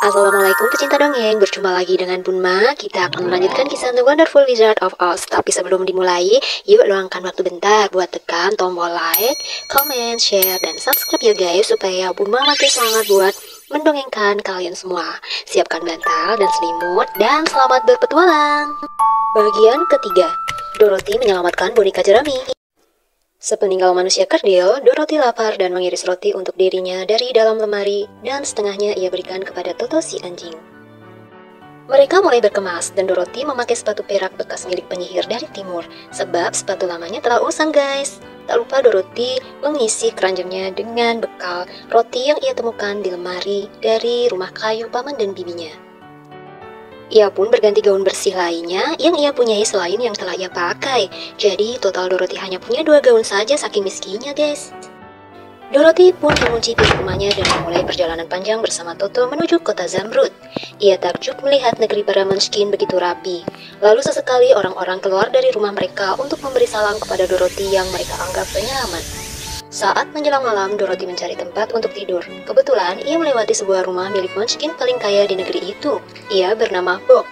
Assalamualaikum pecinta dongeng, berjumpa lagi dengan Bunma. Kita akan melanjutkan kisah The Wonderful Wizard of Oz. Tapi sebelum dimulai, yuk luangkan waktu bentar buat tekan tombol like, comment, share, dan subscribe ya guys, supaya Bunma makin semangat buat mendongengkan kalian semua. Siapkan bantal dan selimut, dan selamat berpetualang. Bagian ketiga, Dorothy menyelamatkan boneka jerami. Sepeninggal manusia kerdil, Dorothy lapar dan mengiris roti untuk dirinya dari dalam lemari, dan setengahnya ia berikan kepada Toto si anjing. Mereka mulai berkemas, dan Dorothy memakai sepatu perak bekas milik penyihir dari timur, sebab sepatu lamanya telah usang guys. Tak lupa Dorothy mengisi keranjangnya dengan bekal roti yang ia temukan di lemari dari rumah kayu paman dan bibinya. Ia pun berganti gaun bersih lainnya yang ia punyai selain yang telah ia pakai. Jadi total Dorothy hanya punya 2 gaun saja saking miskinnya guys. Dorothy pun mengunci pintu rumahnya dan memulai perjalanan panjang bersama Toto menuju kota Zamrud. Ia takjub melihat negeri para Munchkin begitu rapi. Lalu sesekali orang-orang keluar dari rumah mereka untuk memberi salam kepada Dorothy yang mereka anggap penyelamat. Saat menjelang malam, Dorothy mencari tempat untuk tidur. Kebetulan, ia melewati sebuah rumah milik Munchkin paling kaya di negeri itu. Ia bernama Boq.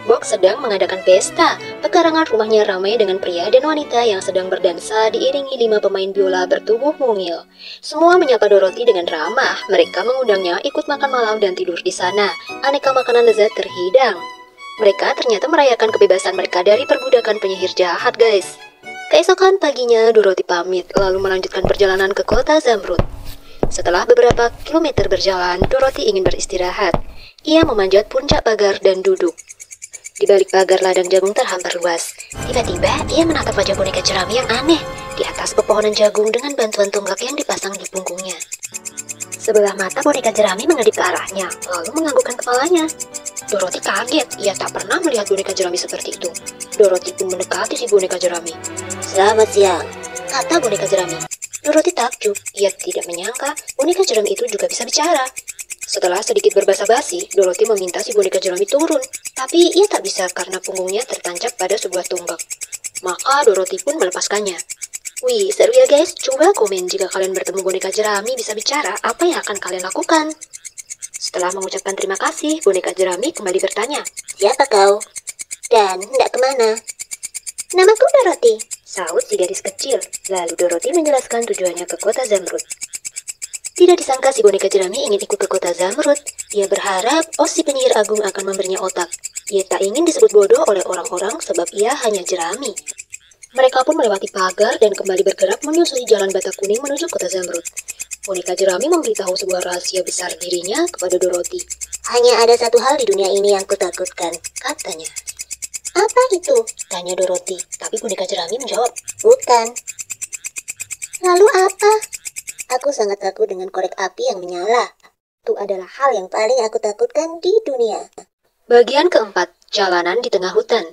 Boq sedang mengadakan pesta. Pekarangan rumahnya ramai dengan pria dan wanita yang sedang berdansa diiringi 5 pemain biola bertubuh mungil. Semua menyapa Dorothy dengan ramah. Mereka mengundangnya ikut makan malam dan tidur di sana. Aneka makanan lezat terhidang. Mereka ternyata merayakan kebebasan mereka dari perbudakan penyihir jahat guys. Keesokan paginya, Dorothy pamit, lalu melanjutkan perjalanan ke kota Zamrud. Setelah beberapa kilometer berjalan, Dorothy ingin beristirahat. Ia memanjat puncak pagar dan duduk. Di balik pagar ladang jagung terhampar luas. Tiba-tiba, ia menatap wajah boneka jerami yang aneh di atas pepohonan jagung dengan bantuan tonggak yang dipasang di punggungnya. Sebelah mata boneka jerami mengedip ke arahnya, lalu menganggukkan kepalanya. Dorothy kaget, ia tak pernah melihat boneka jerami seperti itu. Dorothy pun mendekati si boneka jerami. "Selamat siang," kata boneka jerami. Dorothy takjub, ia tidak menyangka boneka jerami itu juga bisa bicara. Setelah sedikit berbasa-basi, Dorothy meminta si boneka jerami turun. Tapi ia tak bisa karena punggungnya tertancap pada sebuah tonggak. Maka Dorothy pun melepaskannya. Wih, seru ya guys, coba komen jika kalian bertemu boneka jerami bisa bicara, apa yang akan kalian lakukan? Setelah mengucapkan terima kasih, boneka jerami kembali bertanya, "Siapa kau? Dan hendak kemana?" "Namaku Dorothy," sahut si gadis kecil. Lalu Dorothy menjelaskan tujuannya ke kota Zamrud. Tidak disangka si boneka jerami ingin ikut ke kota Zamrud. Ia berharap si penyihir agung akan memberinya otak. Ia tak ingin disebut bodoh oleh orang-orang sebab ia hanya jerami. Mereka pun melewati pagar dan kembali bergerak menyusuri jalan bata kuning menuju kota Zamrud. Boneka jerami memberitahu sebuah rahasia besar dirinya kepada Dorothy. "Hanya ada satu hal di dunia ini yang kutakutkan," katanya. "Apa itu?" tanya Dorothy. Tapi boneka jerami menjawab, "Bukan." "Lalu apa?" "Aku sangat takut dengan korek api yang menyala. Itu adalah hal yang paling aku takutkan di dunia." Bagian keempat, jalanan di tengah hutan.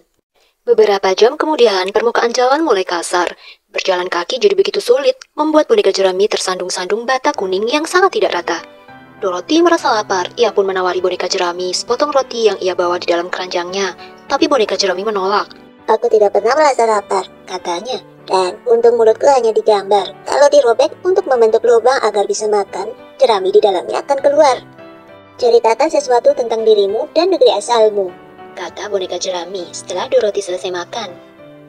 Beberapa jam kemudian, permukaan jalan mulai kasar. Berjalan kaki jadi begitu sulit, membuat boneka jerami tersandung-sandung bata kuning yang sangat tidak rata. Dorothy merasa lapar, ia pun menawari boneka jerami sepotong roti yang ia bawa di dalam keranjangnya. Tapi boneka jerami menolak. "Aku tidak pernah merasa lapar," katanya. "Dan untung mulutku hanya digambar. Kalau dirobek untuk membentuk lubang agar bisa makan, jerami di dalamnya akan keluar. Ceritakan sesuatu tentang dirimu dan negeri asalmu," kata boneka jerami setelah Dorothy selesai makan.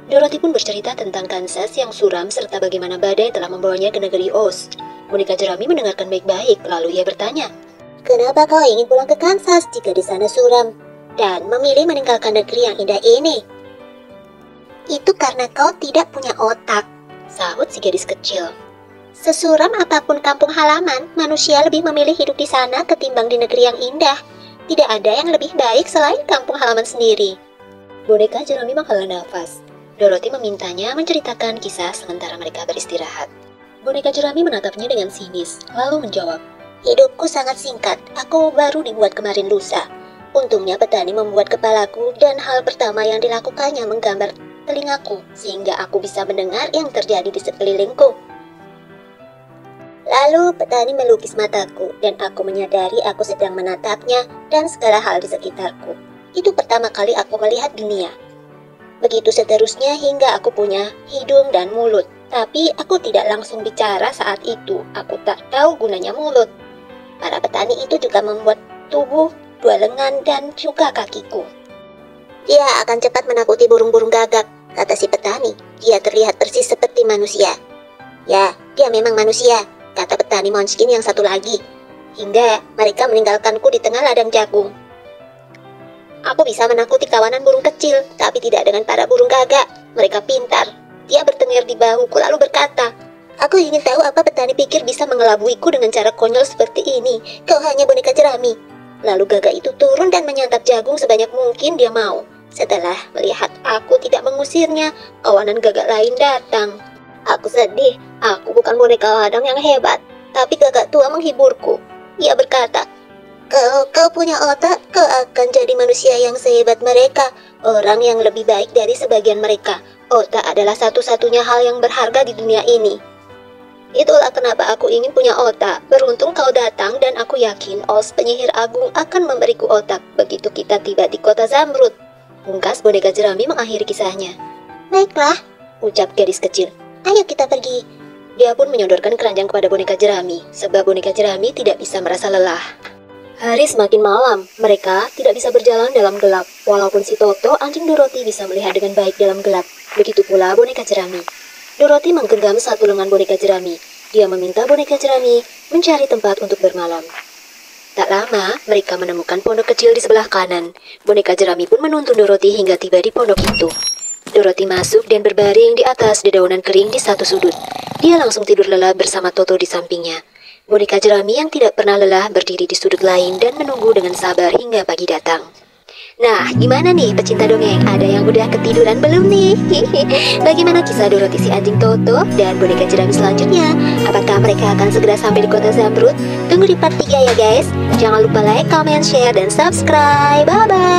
Dorothy pun bercerita tentang Kansas yang suram serta bagaimana badai telah membawanya ke negeri Oz. Boneka jerami mendengarkan baik-baik, lalu ia bertanya, "Kenapa kau ingin pulang ke Kansas jika di sana suram dan memilih meninggalkan negeri yang indah ini?" "Itu karena kau tidak punya otak," sahut si gadis kecil. "Sesuram apapun kampung halaman, manusia lebih memilih hidup di sana ketimbang di negeri yang indah. Tidak ada yang lebih baik selain kampung halaman sendiri." Boneka jerami menghela nafas. Dorothy memintanya menceritakan kisah sementara mereka beristirahat. Boneka jerami menatapnya dengan sinis, lalu menjawab, "Hidupku sangat singkat, aku baru dibuat kemarin lusa. Untungnya petani membuat kepalaku dan hal pertama yang dilakukannya menggambar telingaku sehingga aku bisa mendengar yang terjadi di sekelilingku. Lalu petani melukis mataku dan aku menyadari aku sedang menatapnya dan segala hal di sekitarku. Itu pertama kali aku melihat dunia. Begitu seterusnya hingga aku punya hidung dan mulut. Tapi aku tidak langsung bicara saat itu. Aku tak tahu gunanya mulut. Para petani itu juga membuat tubuh, 2 lengan, dan juga kakiku. Dia akan cepat menakuti burung-burung gagak, kata si petani. Dia terlihat persis seperti manusia. Ya, dia memang manusia, kata petani Måneskin yang satu lagi. Hingga mereka meninggalkanku di tengah ladang jagung. Aku bisa menakuti kawanan burung kecil, tapi tidak dengan para burung gagak. Mereka pintar. Dia bertengger di bahuku lalu berkata, "Aku ingin tahu apa petani pikir bisa mengelabuiku dengan cara konyol seperti ini. Kau hanya boneka jerami." Lalu gagak itu turun dan menyantap jagung sebanyak mungkin dia mau. Setelah melihat aku tidak mengusirnya, kawanan gagak lain datang. Aku sedih. Aku bukan boneka ladang yang hebat, tapi gagak tua menghiburku. Ia berkata, Kau punya otak, kau akan jadi manusia yang sehebat mereka, orang yang lebih baik dari sebagian mereka. Otak adalah satu-satunya hal yang berharga di dunia ini. Itulah kenapa aku ingin punya otak. Beruntung kau datang dan aku yakin Oz penyihir agung akan memberiku otak begitu kita tiba di kota Zamrud. Pungkas boneka jerami mengakhiri kisahnya. Baiklah, ucap gadis kecil. Ayo kita pergi. Dia pun menyodorkan keranjang kepada boneka jerami, sebab boneka jerami tidak bisa merasa lelah. Hari semakin malam, mereka tidak bisa berjalan dalam gelap. Walaupun si Toto, anjing Dorothy bisa melihat dengan baik dalam gelap. Begitu pula boneka jerami. Dorothy menggenggam satu lengan boneka jerami. Dia meminta boneka jerami mencari tempat untuk bermalam. Tak lama, mereka menemukan pondok kecil di sebelah kanan. Boneka jerami pun menuntun Dorothy hingga tiba di pondok itu. Dorothy masuk dan berbaring di atas dedaunan kering di satu sudut. Dia langsung tidur lelap bersama Toto di sampingnya. Boneka jerami yang tidak pernah lelah berdiri di sudut lain dan menunggu dengan sabar hingga pagi datang. Nah, gimana nih pecinta dongeng? Ada yang udah ketiduran belum nih? Bagaimana kisah Dorothy si anjing Toto dan boneka jerami selanjutnya? Apakah mereka akan segera sampai di kota Zamrud? Tunggu di part 3 ya guys. Jangan lupa like, comment, share, dan subscribe. Bye-bye.